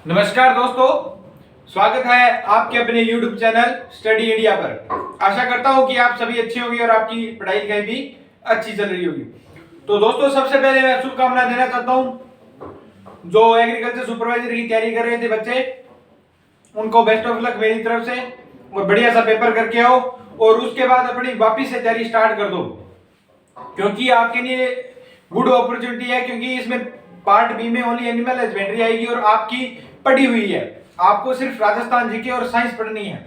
नमस्कार दोस्तों, स्वागत है आपके अपने YouTube चैनल स्टडी इंडिया पर। आशा करता हूं कि आप सभी अच्छे होंगे और आपकी पढ़ाई लिखाई भी अच्छी चल रही होगी। तो दोस्तों, सबसे पहले मैं शुभकामनाएं देना चाहता हूं जो एग्रीकल्चर सुपरवाइजर की तैयारी कर रहे थे बच्चे, उनको बेस्ट ऑफ लक मेरी तरफ से। और बढ़िया सा पेपर करके आओ और उसके बाद अपनी वापिस से तैयारी स्टार्ट कर दो, क्योंकि आपके लिए गुड अपॉर्चुनिटी है। क्योंकि इसमें पार्ट बी में ओनली एनिमल हस्बेंड्री आएगी और आपकी पढ़ी हुई है, आपको सिर्फ राजस्थान जीके और साइंस पढ़नी है।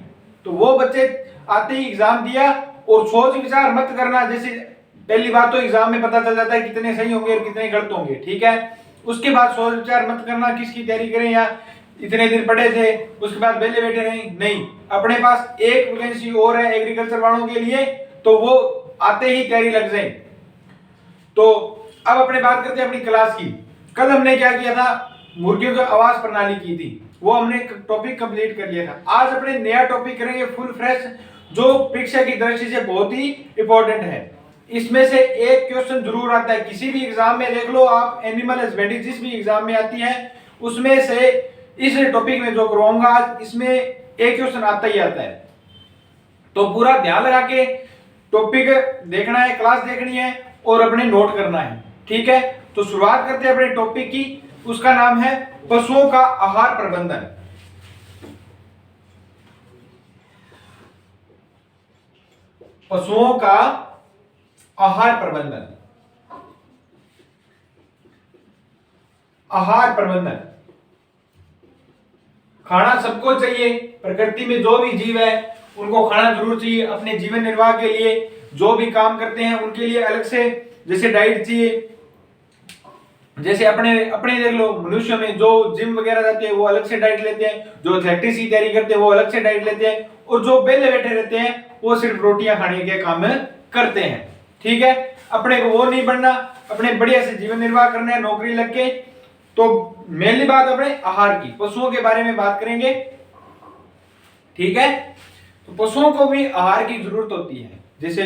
तो वो बच्चे आते ही एग्जाम दिया और सोच विचार मत करना। जैसे पहली बात तो एग्जाम में पता चल जाता है कितने सही होंगे और कितने गलत होंगे, ठीक है। उसके बाद सोच विचार मत करना किसकी तैयारी करें या इतने दिन पढ़े थे उसके बाद बेले बैठे नहीं। अपने पास एक वैकेंसी और है एग्रीकल्चर वालों के लिए, तो वो आते ही तैयारी लग जाए। तो अब अपने बात करते हैं अपनी क्लास की। कल हमने क्या किया था, मुर्गियों की आवास प्रणाली की थी, वो हमने टॉपिक कंप्लीट कर लिया था। आज अपने नया टॉपिक करेंगे फुल फ्रेश, जो परीक्षा की दृष्टि से बहुत ही इंपॉर्टेंट है। इसमें से एक क्वेश्चन जरूर आता है, किसी भी एग्जाम में देख लो आप, एनिमल हस्बेंड्री जिस भी एग्जाम में आती है उसमें से इस टॉपिक में जो करवाऊंगा आज, इसमें एक क्वेश्चन आता ही आता है। तो पूरा ध्यान लगा के टॉपिक देखना है, क्लास देखनी है और अपने नोट करना है, ठीक है। तो शुरुआत करते हैं अपने टॉपिक की। उसका नाम है पशुओं का आहार प्रबंधन। पशुओं का आहार प्रबंधन। आहार प्रबंधन, खाना सबको चाहिए। प्रकृति में जो भी जीव है उनको खाना जरूर चाहिए अपने जीवन निर्वाह के लिए। जो भी काम करते हैं उनके लिए अलग से जैसे डाइट चाहिए। जैसे अपने अपने देख लो, मनुष्य में जो जिम वगैरह जाते हैं वो अलग से डाइट लेते हैं, जो एथलेटिक्स की तैयारी करते हैं वो अलग से डाइट लेते हैं, और जो बेले बैठे रहते हैं वो सिर्फ रोटियां खाने के काम करते हैं, ठीक है। अपने को वो नहीं बनना, अपने बढ़िया से जीवन निर्वाह करना है नौकरी लग के। तो मेनली बात अपने आहार की, पशुओं के बारे में बात करेंगे, ठीक है। तो पशुओं को भी आहार की जरूरत होती है। जैसे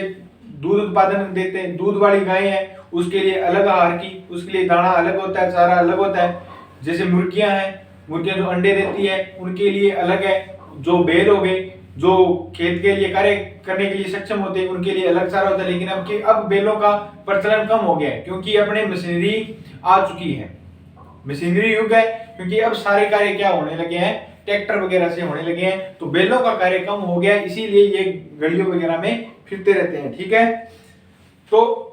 दूध उत्पादन देते हैं, दूध वाली गाय है उसके लिए अलग आहार की, उसके लिए दाना अलग होता है, चारा अलग होता है। जैसे मुर्गियां हैं, मुर्गियां जो अंडे देती है उनके लिए अलग है। जो बैल हो गए जो खेत के लिए कार्य करने के लिए सक्षम होते हैं उनके लिए अलग चारा होता है। लेकिन अब बैलों का प्रचलन कम हो गया है, क्योंकि अपने मशीनरी आ चुकी है, मशीनरी युग है। क्योंकि अब सारे कार्य क्या होने लगे हैं, ट्रैक्टर वगैरह से होने लगे हैं, तो बैलों का कार्य कम हो गया, इसीलिए ये गलियों वगैरह में फिरते रहते हैं, ठीक है। तो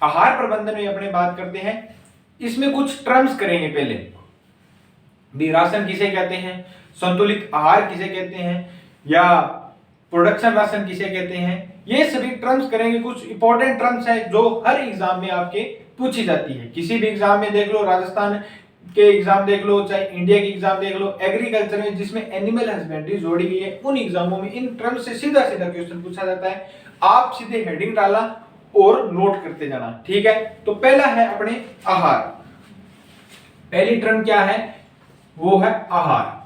आहार प्रबंधन में अपने बात करते हैं, इसमें कुछ टर्म्स करेंगे पहले भी। राशन किसे कहते हैं, संतुलित आहार किसे कहते हैं, या प्रोडक्शन राशन किसे कहते हैं, ये सभी टर्म्स करेंगे। कुछ इंपॉर्टेंट टर्म्स है जो हर एग्जाम में आपके पूछी जाती है। किसी भी एग्जाम में देख लो, राजस्थान के एग्जाम देख लो, चाहे इंडिया की एग्जाम देख लो, एग्रीकल्चर में जिसमें एनिमल हस्बेंड्री जोड़ी गई है, उन एग्जामों में इन टर्म्स से सीधा सीधा क्वेश्चन पूछा जाता है। आप सीधे हेडिंग डाला और नोट करते जाना, ठीक है। तो पहला है अपने आहार। पहली टर्म क्या है, वो है आहार।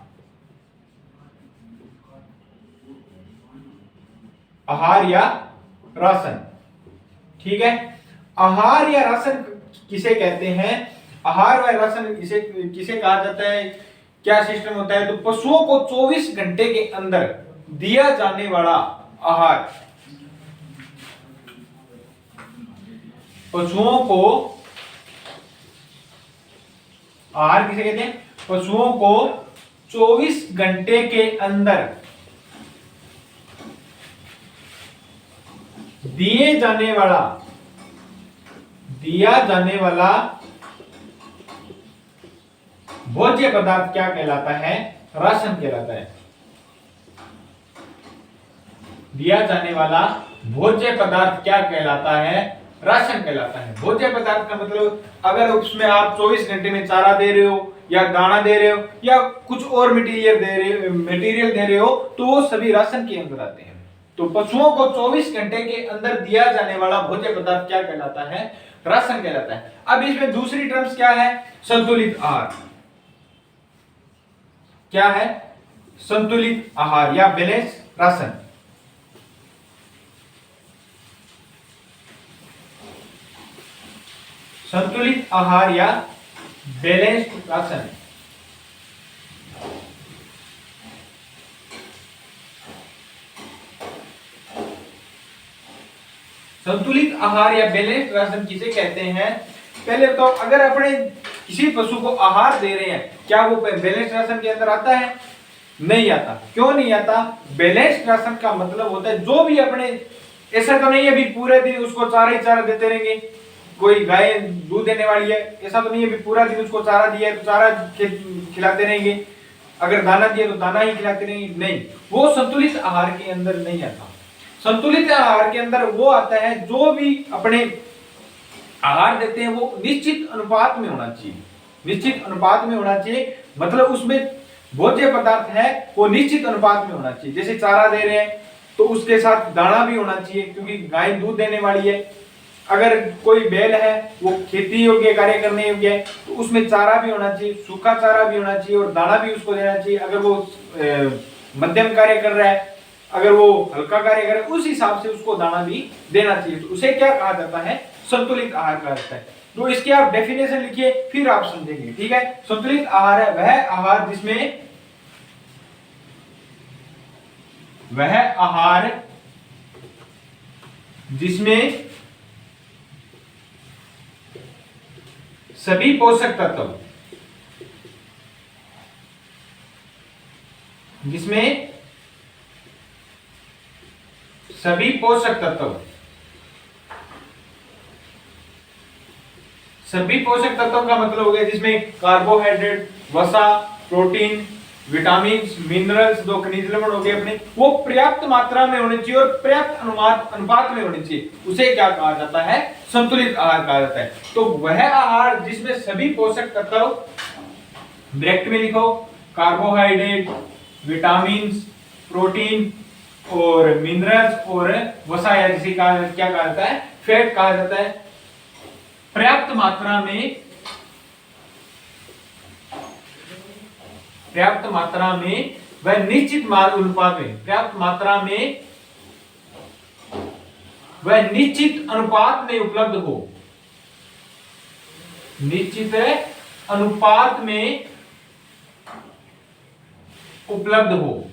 आहार या राशन, ठीक है। आहार या राशन किसे कहते हैं, आहार व राशन इसे किसे कहा जाता है, क्या सिस्टम होता है। तो पशुओं को 24 घंटे के अंदर दिया जाने वाला आहार, पशुओं को आहार किसे कहते हैं, पशुओं को 24 घंटे के अंदर दिया जाने वाला भोज्य पदार्थ क्या कहलाता है, राशन कहलाता है। दिया जाने वाला भोज्य पदार्थ क्या कहलाता है, राशन कहलाता है। भोज्य पदार्थ का मतलब अगर उसमें आप 24 घंटे में चारा दे रहे हो या दाना दे रहे हो या कुछ और मटेरियल दे रहे हो, तो वो सभी राशन के अंदर आते हैं। तो पशुओं को 24 घंटे के अंदर दिया जाने वाला भोज्य पदार्थ क्या कहलाता है, राशन कहलाता है। अब इसमें दूसरी टर्म्स क्या है, संतुलित आहार। क्या है, संतुलित आहार या बैलेंस राशन। संतुलित आहार या बैलेंस्ड राशन। संतुलित आहार या बैलेंस्ड राशन किसे कहते हैं? पहले तो अगर अपने किसी पशु को आहार दे रहे हैं, क्या वो बैलेंस्ड राशन के अंदर आता है? नहीं आता। क्यों नहीं आता? बैलेंस्ड राशन का मतलब होता है जो भी अपने, ऐसा तो नहीं है अभी पूरे दिन उसको चारा ही चारा देते रहेंगे, कोई गाय दूध देने वाली है, ऐसा तो नहीं है अभी पूरा दिन उसको चारा दिया है तो चारा खिलाते रहेंगे, अगर दाना दिया तो दाना ही खिलाते रहेंगे, नहीं, वो संतुलित आहार के अंदर नहीं आता। संतुलित आहार के अंदर वो आता है जो भी अपने आहार देते हैं वो निश्चित अनुपात में होना चाहिए, निश्चित अनुपात में होना चाहिए, मतलब उसमें भोज्य पदार्थ है वो निश्चित अनुपात में होना चाहिए। जैसे चारा दे रहे हैं तो उसके साथ दाना भी होना चाहिए, क्योंकि गाय दूध देने वाली है। अगर कोई बैल है वो खेती योग्य कार्य करने योग्य है तो उसमें चारा भी होना चाहिए, सूखा चारा भी होना चाहिए और दाना भी उसको देना चाहिए। अगर वो मध्यम कार्य कर रहा है, अगर वो हल्का कार्य कर रहा है, उस हिसाब से उसको दाना भी देना चाहिए। तो उसे क्या कहा जाता है? संतुलित आहार कहा जाता है। तो इसकी आप डेफिनेशन लिखिए फिर आप समझेंगे, ठीक है। संतुलित आहार है वह आहार जिसमें सभी पोषक तत्व, जिसमें सभी पोषक तत्व, सभी पोषक तत्वों का मतलब हो गया जिसमें कार्बोहाइड्रेट, वसा, प्रोटीन, विटामिन, मिनरल्स, दो खनिज लवण हो गए अपने, वो पर्याप्त मात्रा में होने चाहिए और पर्याप्त अनुपात में होने चाहिए। उसे क्या कहा जाता है? संतुलित आहार कहा जाता है। तो वह आहार जिसमें सभी पोषक तत्व, ब्रैकेट में लिखो, कार्बोहाइड्रेट, विटामिन, प्रोटीन और मिनरल्स और वसा या जिसे क्या कहा जाता है? फैट कहा जाता है, पर्याप्त मात्रा में, पर्याप्त मात्रा में वह निश्चित अनुपात में, पर्याप्त मात्रा में वह निश्चित अनुपात में उपलब्ध हो, निश्चित अनुपात में उपलब्ध हो,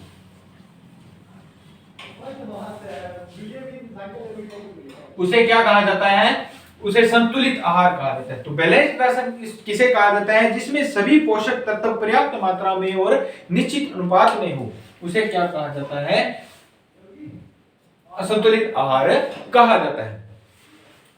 उसे क्या कहा जाता है? उसे संतुलित आहार कहा जाता है। तो बैलेंस्ड राशन किसे कहा जाता है? जिसमें सभी पोषक तत्व पर्याप्त मात्रा में और निश्चित अनुपात में हो, उसे क्या कहा जाता है? असंतुलित आहार कहा जाता है।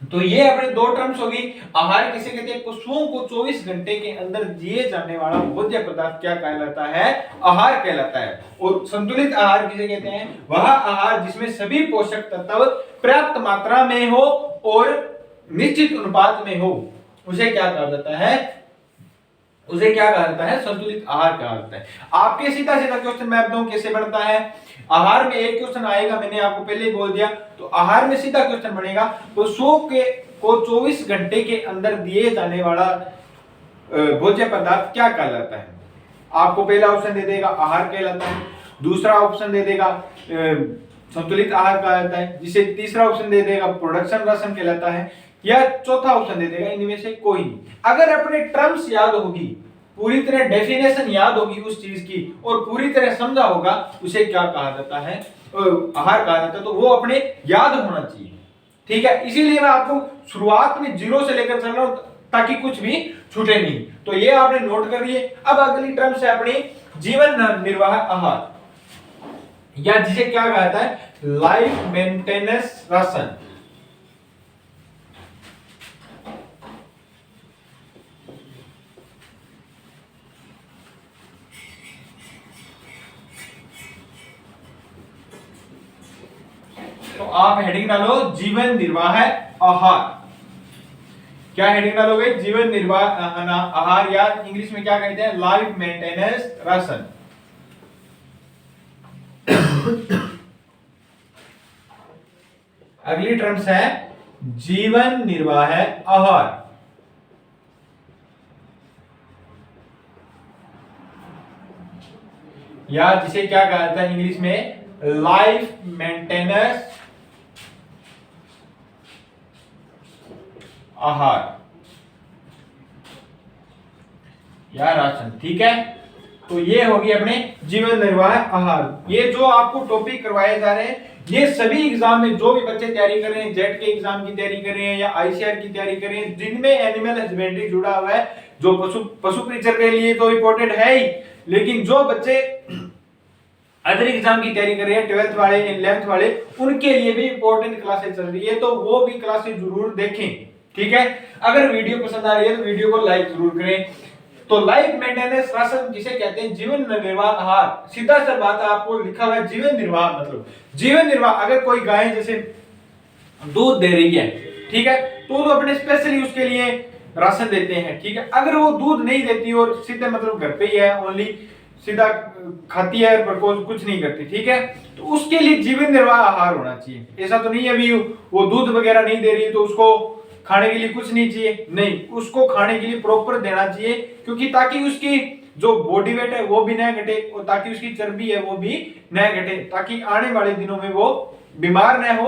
तो ये अपने दो टर्म्स होगी। आहार किसे कहते हैं? पशुओं को 24 घंटे के अंदर दिए जाने वाला भोज्य पदार्थ क्या कहलाता है? आहार कहलाता है। और संतुलित आहार किसे कहते हैं? वह आहार जिसमें सभी पोषक तत्व पर्याप्त मात्रा में हो और निश्चित अनुपात में हो, उसे क्या कहा जाता है? उसे क्या कहा जाता है? संतुलित आहार कहा जाता है। आपके सीधा सीधा क्वेश्चन मैं बताऊं कैसे बनता है। आहार में एक क्वेश्चन आएगा, मैंने आपको पहले ही बोल दिया। तो आहार में सीधा क्वेश्चन बनेगा, पशुओं को 24 घंटे के अंदर दिए जाने वाला भोज्य पदार्थ क्या कहलाता है? आपको पहला ऑप्शन दे देगा आहार कहलाता है, दूसरा ऑप्शन दे देगा संतुलित आहार कहा जाता है, जिसे तीसरा ऑप्शन दे देगा प्रोडक्शन राशन कहलाता है, या चौथा ऑप्शन दे देगा इनमें से कोई नहीं। अगर अपने टर्म्स याद होगी, पूरी तरह डेफिनेशन याद होगी उस चीज की और पूरी तरह समझा होगा उसे क्या कहा जाता है? आहार कहा जाता है। तो वो अपने याद होना चाहिए, ठीक है। इसीलिए मैं आपको शुरुआत में 0 से लेकर चल रहा हूं ताकि कुछ भी छूटे नहीं। तो ये आपने नोट कर लिए। अब अगली टर्म्स है अपनी जीवन निर्वाह आहार, या जिसे क्या कहा जाता है? Life maintenance ration. तो आप हेडिंग डालो जीवन निर्वाह आहार। क्या हेडिंग डालोगे? जीवन निर्वाह आहार, या इंग्लिश में क्या कहते हैं? Life maintenance ration. अगली टर्म्स है जीवन निर्वाह आहार, या जिसे क्या कहा जाता है इंग्लिश में? लाइफ मेंटेनेंस आहार या राशन, ठीक है। तो ये होगी अपने जीवन निर्वाह आहार। ये जो आपको टॉपिक करवाए जा रहे हैं ये सभी एग्जाम में जो भी बच्चे तैयारी कर रहे हैं, जेट के एग्जाम की तैयारी कर रहे हैं या आईसीआर की तैयारी कर रहे हैं, जिनमें एनिमल हस्बेंड्री जुड़ा हुआ है, जो पशु प्रीचर के लिए तो इंपॉर्टेंट है ही, लेकिन जो बच्चे अदर एग्जाम की तैयारी कर रहे हैं, 12th वाले, 11th वाले, उनके लिए भी इंपॉर्टेंट क्लासेस चल रही है, तो वो भी क्लासेस जरूर देखें। ठीक है, अगर वीडियो पसंद आ रही है तो वीडियो को लाइक जरूर करें। तो लाइफ मेंटेनेंस राशन किसे कहते हैं? जीवन निर्वाह आहार। सीधा सा बात है, आपको लिखा हुआ है जीवन निर्वाह, मतलब जीवन निर्वाह। अगर कोई गाय जैसे दूध दे रही है, ठीक है, तो अपने स्पेशली उसके लिए राशन देते हैं। ठीक है, अगर वो दूध नहीं देती और सीधे मतलब घर पे ही है, ओनली सीधा खाती है पर कुछ नहीं करती, ठीक है, तो उसके लिए जीवन निर्वाह आहार होना चाहिए। ऐसा तो नहीं है अभी वो दूध वगैरह नहीं दे रही तो उसको खाने के लिए कुछ नहीं चाहिए, नहीं, उसको खाने के लिए प्रॉपर देना चाहिए, क्योंकि ताकि उसकी जो बॉडी वेट है वो भी ना घटे और ताकि उसकी चर्बी है वो भी ना घटे, ताकि आने वाले दिनों में वो बीमार ना हो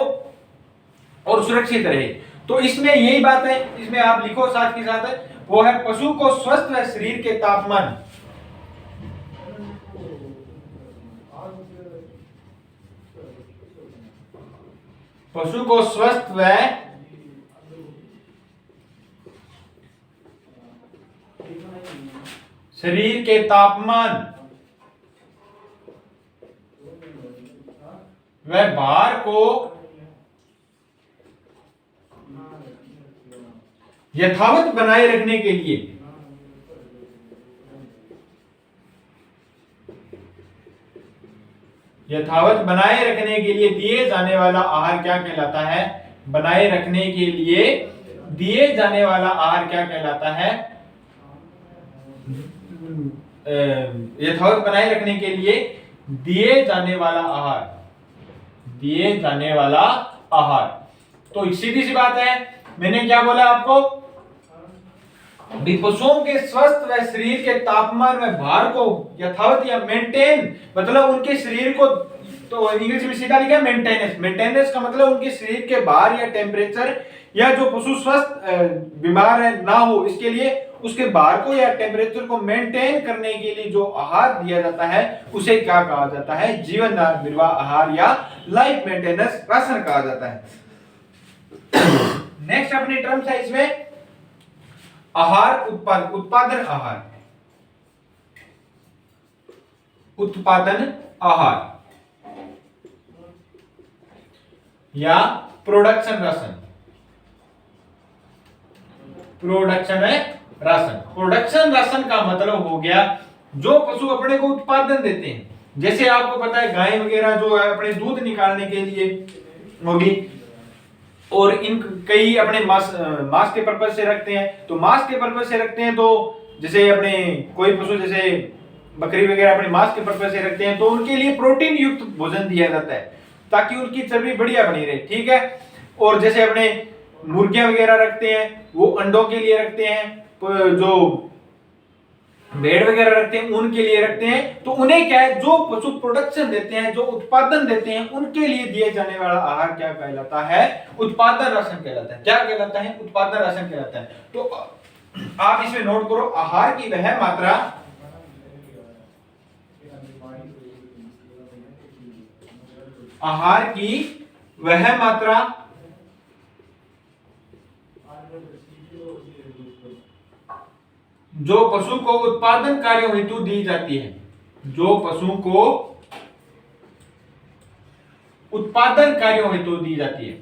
और सुरक्षित रहे। तो इसमें यही बात है, इसमें आप लिखो साथ के साथ, वो है पशु को स्वस्थ व शरीर के तापमान, पशु को स्वस्थ व शरीर के तापमान व भार को यथावत बनाए रखने के लिए दिए जाने वाला आहार क्या कहलाता है? बनाए रखने के लिए दिए जाने वाला आहार क्या कहलाता है? यथावत बनाए रखने के लिए दिए जाने वाला आहार। तो सीधी सी बात है, मैंने क्या बोला आपको? पशुओं के स्वस्थ व शरीर के तापमान व भार को यथावत या मेंटेन, मतलब उनके शरीर को, तो इंग्लिश में सीधा लिखा है मेंटेनेंस का मतलब उनके शरीर के भार या टेम्परेचर, या जो पशु स्वस्थ बीमार है ना हो, इसके लिए उसके भार को या टेम्परेचर को मेंटेन करने के लिए जो आहार दिया जाता है उसे क्या कहा जाता है? जीवन निर्वाह आहार या लाइफ मेंटेनेंस राशन कहा जाता है। नेक्स्ट अपनी टर्म्स है इसमें आहार उत्पादन आहार या प्रोडक्शन राशन। प्रोडक्शन राशन का मतलब हो गया जो पशु अपने को उत्पादन देते हैं। जैसे आपको पता है गाय वगैरह जो है अपने दूध निकालने के लिए होगी, और इन कई अपने मांस के पर्पज से रखते हैं, तो मांस के पर्पज से रखते हैं, तो जैसे अपने कोई पशु जैसे बकरी वगैरह अपने मांस के पर्पज से रखते हैं, तो उनके लिए प्रोटीन युक्त भोजन दिया जाता है ताकि उनकी चर्बी बढ़िया बनी रहे। ठीक है, और जैसे अपने मुर्गियां वगैरह रखते हैं वो अंडों के लिए रखते हैं, जो भेड़ वगैरह रखते हैं उनके लिए रखते हैं, तो उन्हें क्या है, जो पशु प्रोडक्शन देते हैं, जो उत्पादन देते हैं, उनके लिए दिए जाने वाला आहार क्या कहलाता है? उत्पादन राशन कहलाता है। क्या कहलाता है? उत्पादन राशन कहलाता है। तो आप इसमें नोट करो, आहार की वह मात्रा जो पशु को उत्पादन कार्य हेतु दी जाती है, जो पशु को उत्पादन कार्यों हेतु दी जाती है।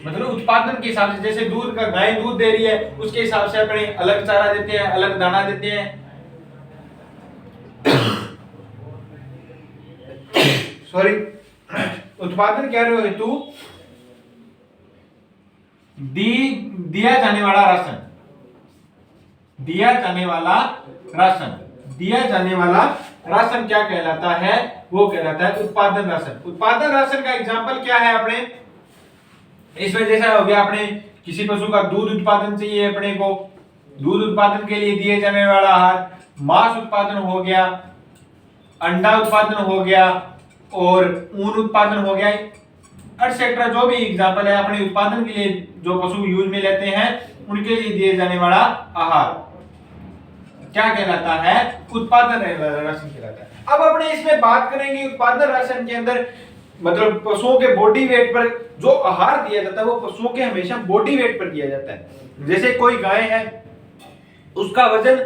मतलब उत्पादन के हिसाब से, जैसे दूध का, गाय दूध दे रही है उसके हिसाब से अपने अलग चारा देते हैं, अलग दाना देते हैं। सॉरी, उत्पादन कार्यों हेतु दिया जाने वाला राशन क्या कहलाता है? वो कहलाता है उत्पादन राशन। उत्पादन राशन का एग्जांपल क्या है अपने इसमें? जैसा हो गया, अपने किसी पशु का दूध उत्पादन चाहिए, अपने को दूध उत्पादन के लिए दिए जाने वाला आहार, मांस उत्पादन हो गया, अंडा उत्पादन हो गया, और ऊन उत्पादन हो गया, एटसेट्रा। जो भी एग्जांपल है अपने उत्पादन के लिए जो पशु यूज में लेते हैं उनके लिए दिए जाने वाला आहार। क्या कहलाता है? उत्पादन राशन कहलाता है। अब अपने इसमें बात करेंगे उत्पादन राशन के अंदर, मतलब पशुओं के बॉडी वेट पर जो आहार दिया जाता है वो पशुओं के हमेशा बॉडी वेट पर दिया जाता है। जैसे कोई गाय है, उसका वजन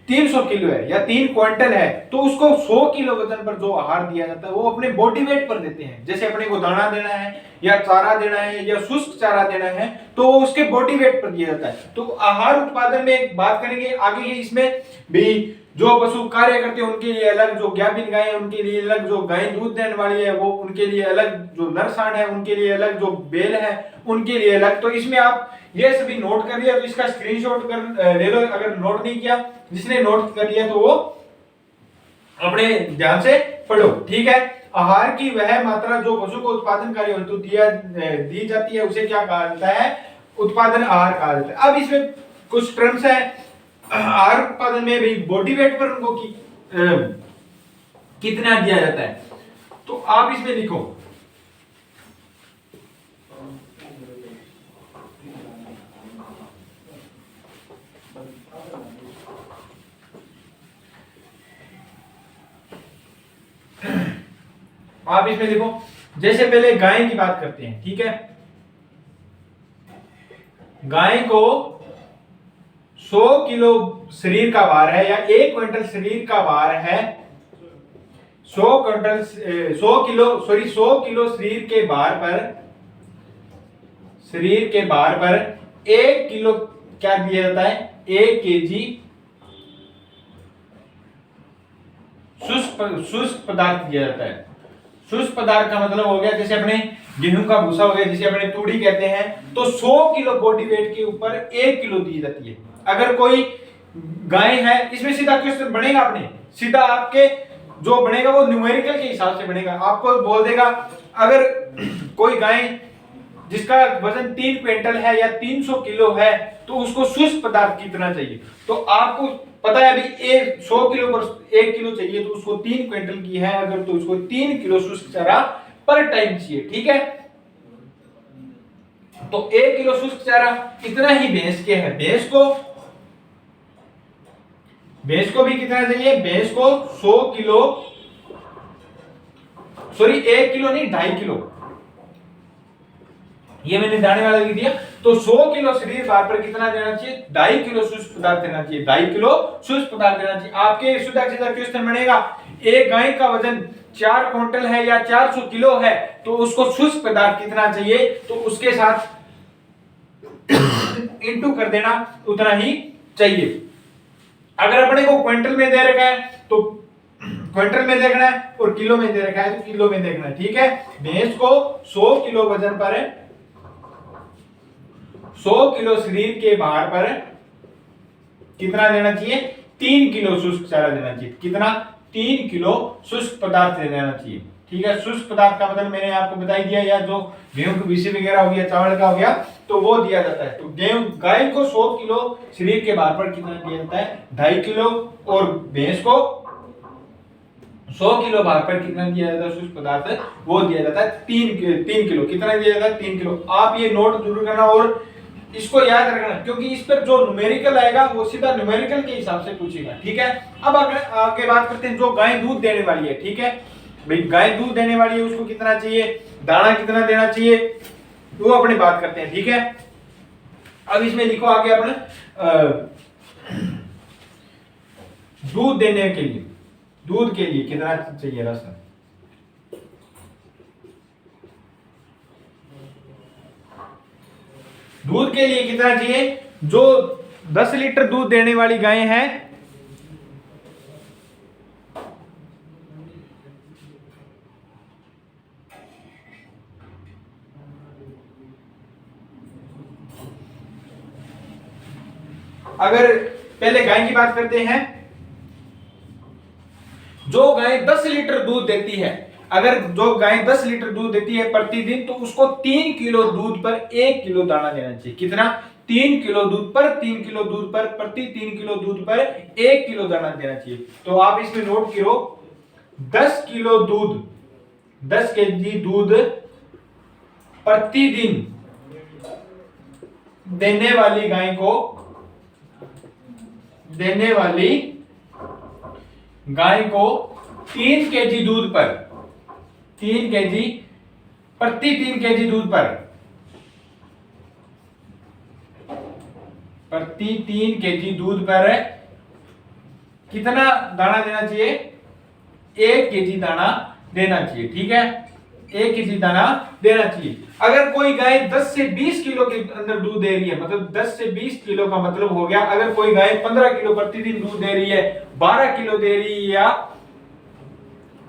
300 किलो है या 3 क्विंटल है, तो उसको 100 किलो वजन पर जो आहार दिया जाता है वो अपने बॉडी वेट पर देते हैं। जैसे अपने को दाना देना है या चारा देना है या शुष्क चारा देना है तो वो उसके बॉडी वेट पर दिया जाता है। तो आहार उत्पादन में बात करेंगे आगे ही, इसमें भी जो पशु कार्य करते हैं उनके लिए अलग, जो गाभिन गाय है उनके लिए अलग, जो गाय दूध देने वाली है वो उनके लिए अलग, जो नर सांड है उनके लिए अलग, जो बैल है उनके लिए अलग। तो इसमें आप ये सभी नोट कर लिया तो इसका स्क्रीनशॉट कर ले लो। अगर नोट नहीं किया, जिसने नोट कर लिया तो वो अपने ध्यान से पढ़ो, ठीक है। आहार की वह मात्रा जो पशु को उत्पादन कार्य हेतु दी जाती है उसे क्या कहा जाता है? उत्पादन आहार कहा जाता है। अब इसमें कुछ टर्म्स है आहार उत्पादन में भी, बॉडी वेट पर उनको कितना दिया जाता है, तो आप इसमें लिखो आप इसमें लिखो। जैसे पहले गाय की बात करते हैं, ठीक है। गाय को 100 किलो शरीर का भार है या 1 क्विंटल शरीर का भार है, 100 किलो शरीर के भार पर 1 किलो क्या दिया जाता है? 1 केजी शुष्क पदार्थ दिया जाता है। शुष्क पदार्थ का मतलब हो गया जैसे अपने गेहूं का भूसा हो गया, जिसे अपने तूड़ी कहते हैं, तो 100 किलो बॉडी वेट के ऊपर 1 किलो दी जाती है। अगर कोई गाय है, इसमें सीधा क्वेश्चन बनेगा, अपने सीधा आपके जो बनेगा वो न्यूमेरिकल के हिसाब से बनेगा। आपको बोल देगा अगर कोई गाय जिसका वजन 3 क्विंटल है या 300 किलो है तो उसको शुष्क पदार्थ कितना चाहिए, तो आपको पता है अभी 100 किलो पर 1 किलो चाहिए, तो उसको 3 क्विंटल की है अगर, तो उसको 3 किलो शुष्क चारा पर टाइम चाहिए, ठीक है। तो 1 किलो शुष्क चारा इतना ही भैंस के है। भैंस को भी कितना चाहिए? भैंस को 100 किलो, सॉरी 1 किलो नहीं 2.5 किलो, ये मैंने दाने वाला लिख दिया। तो 100 किलो शरीर भार पर कितना देना चाहिए? 2.5 किलो शुष्क पदार्थ देना चाहिए, 2.5 किलो शुष्क पदार्थ देना चाहिए। आपके सीधा सीधा क्वेश्चन बनेगा, एक गाय का वजन 4 क्विंटल है या 400 किलो है तो उसको शुष्क पदार्थ कितना चाहिए, तो उसके साथ इंटू कर देना, उतना ही चाहिए। अगर अपने को क्विंटल में दे रखा है तो क्विंटल में देखना है, और किलो में दे रखा है तो किलो में देखना है, ठीक है। भैंस को 100 किलो वजन पर 100 किलो शरीर के भार पर कितना देना चाहिए? 3 किलो शुष्क चारा देना चाहिए। कितना? 3 किलो शुष्क पदार्थ देना चाहिए, ठीक है। शुष्क पदार्थ का मतलब मैंने आपको बता ही दिया, या जो गेहूं की भूसी वगैरह हो गया, चावल का हो गया, तो वो दिया जाता है। तो गाय को 100 किलो शरीर के भार पर कितना दिया जाता है? 2.5 किलो, और भैंस को 100 किलो भार पर कितना दिया जाता है शुष्क पदार्थ? वो दिया जाता है 3 किलो। कितना दिया जाता है? 3 किलो। आप ये नोट जरूर करना और इसको याद रखना, क्योंकि इस पर जो न्यूमेरिकल आएगा वो सीधा न्यूमेरिकल के हिसाब से पूछेगा, ठीक है। अब आगे बात करते हैं जो गाय दूध देने वाली है, ठीक है। भाई गाय दूध देने वाली है, उसको कितना चाहिए, दाना कितना देना चाहिए, वो अपने बात करते हैं, ठीक है। अब इसमें लिखो आगे अपने दूध देने के लिए, दूध के लिए कितना चाहिए राशन। दूध के लिए कितना चाहिए? जो 10 लीटर दूध देने वाली गाय है, अगर पहले गाय की बात करते हैं, जो गाय 10 लीटर दूध देती है, अगर जो गाय 10 लीटर दूध देती है प्रतिदिन, तो उसको 3 किलो दूध पर 1 किलो दाना देना चाहिए। कितना? 3 किलो दूध पर 3 किलो दूध पर प्रति 3 किलो दूध पर 1 किलो दाना देना चाहिए। तो आप इसमें नोट करो, 10 किलो दूध, 10 केजी दूध प्रतिदिन देने वाली गाय को देने वाली गाय को 3 केजी दूध पर 3 केजी प्रति 3 केजी दूध पर प्रति 3 केजी दूध पर कितना दाना देना चाहिए? 1 केजी दाना देना चाहिए। ठीक है, 1 केजी दाना देना चाहिए। अगर कोई गाय 10 से 20 किलो के अंदर दूध दे रही है, मतलब 10 से 20 किलो का मतलब हो गया, अगर कोई गाय 15 किलो प्रतिदिन दूध दे रही है, 12 किलो दे रही है, या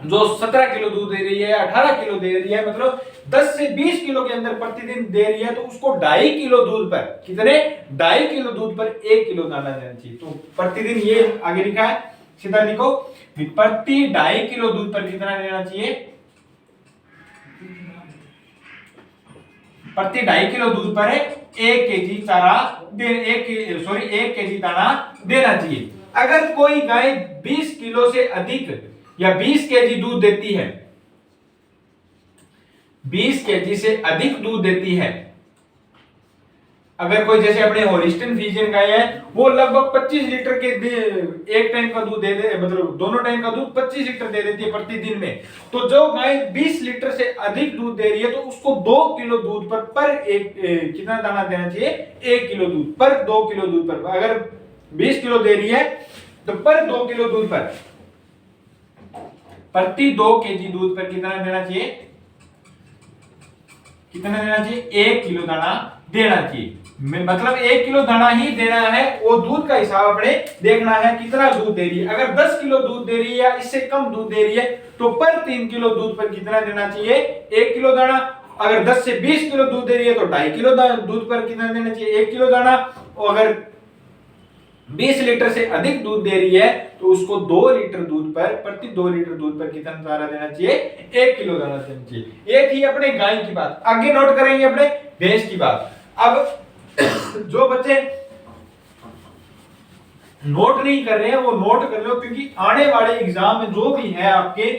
जो 17 किलो दूध दे रही है, 18 किलो दे रही है, मतलब 10 से 20 किलो के अंदर प्रतिदिन दे रही है, तो उसको 2.5 किलो दूध पर कितने 2.5 किलो दूध पर 1 किलो दाना देना चाहिए। तो प्रतिदिन ये आगे लिखा है, सीधा लिखो, प्रति 2.5 किलो दूध पर कितना देना चाहिए? प्रति 2.5 किलो दूध पर 1 केजी चारा एक केजी दाना देना चाहिए। अगर कोई गाय 20 किलो से अधिक या 20 केजी दूध देती है, 20 केजी से अधिक दूध देती है, अगर कोई जैसे अपने होलिस्टिन फ्रीजियन गाय है, वो लगभग 25 लीटर के एक टाइम का दूध दे दे, मतलब दोनों टाइम का दूध 25 लीटर दे देती है प्रतिदिन में, तो जो गाय 20 लीटर से अधिक दूध दे रही है, तो उसको 2 किलो दूध पर कितना दाना देना चाहिए? 1 किलो दूध पर 2 किलो दूध पर। अगर 20 किलो दे रही है तो पर 2 किलो दूध पर प्रति 2 केजी दूध पर कितना देना चाहिए? कितना देना चाहिए? 1 किलो दाना देना चाहिए। मतलब 1 किलो दाना ही देना है, वो दूध का हिसाब अपने देखना है कितना दूध दे रही है। अगर 10 किलो दूध दे रही है या इससे कम दूध दे रही है, तो पर 3 किलो दूध पर कितना देना चाहिए? 1 किलो दाना। अगर 10 से 20 किलो दूध दे रही है तो 2.5 किलो दूध पर कितना देना चाहिए? 1 किलो दाना। और अगर 20 लीटर से अधिक दूध दे रही है, तो उसको 2 लीटर दूध पर प्रति 2 लीटर दूध पर कितना दाना देना चाहिए? 1 किलो दाना देना चाहिए। ये थी अपने गाय की बात। आगे नोट करेंगे अपने भैंस की बात। अब जो बच्चे नोट नहीं कर रहे हैं वो नोट कर लो, क्योंकि आने वाले एग्जाम में जो भी है आपके,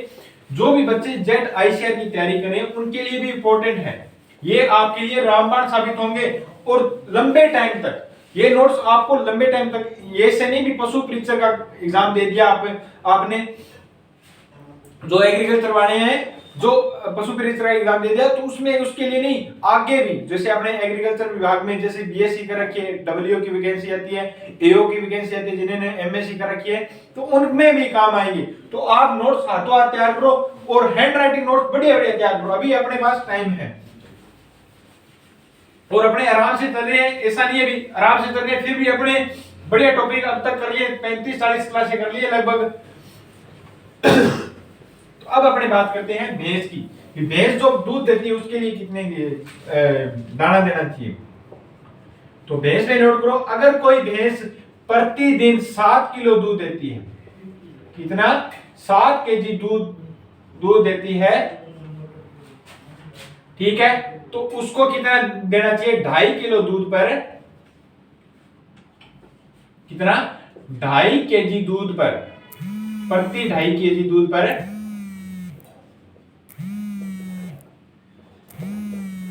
जो भी बच्चे जेट आईसीआर की तैयारी करें उनके लिए भी इंपॉर्टेंट है। ये आपके लिए रामबाण साबित होंगे और लंबे टाइम तक ये नोट्स आपको लंबे टाइम तक, ये से नहीं भी पशु परीक्षा का एग्जाम दे दिया आपने जो एग्रीकल्चर वाले हैं, जो पशु परीक्षा का एग्जाम दे दिया, तो उसमें उसके लिए नहीं, आगे भी जैसे आपने एग्रीकल्चर विभाग में जैसे बीएससी कर रखी है, डब्ल्यूओ की वैकेंसी आती है, एओ की वैकेंसी आती है, जिन्होंने एमएससी कर रखी है, तो उनमें भी काम आएंगे। तो आप नोट्स हाथों हाथ तैयार करो और हैंड राइटिंग नोट्स बढ़िया बढ़िया तैयार करो, अभी अपने पास टाइम है और अपने आराम से चल रहे हैं, ऐसा नहीं है भी आराम से चल रहे हैं, फिर भी अपने बढ़िया टॉपिक अब तक कर लिए, 35-40 क्लासें कर लिए लगभग। तो अब अपने बात करते हैं भैंस की, कि भैंस जो दूध देती है उसके लिए कितने दाना देना चाहिए। तो भैंस में नोट करो, अगर कोई भैंस प्रतिदिन 7 किलो दूध देती है, कितना? 7 केजी दूध देती है, ठीक है, तो उसको कितना देना चाहिए? 2.5 किलो दूध पर कितना? 2.5 केजी दूध पर प्रति 2.5 केजी दूध पर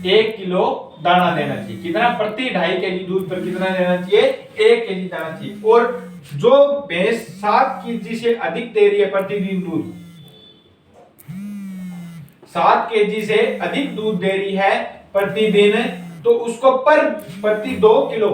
1 किलो दाना देना चाहिए। कितना? प्रति 2.5 केजी दूध पर कितना देना चाहिए? 1 केजी दाना चाहिए। और जो भैंस 7 केजी से अधिक दे रही है प्रतिदिन दूध, 7 केजी से अधिक दूध दे रही है प्रतिदिन, तो उसको प्रति 2 किलो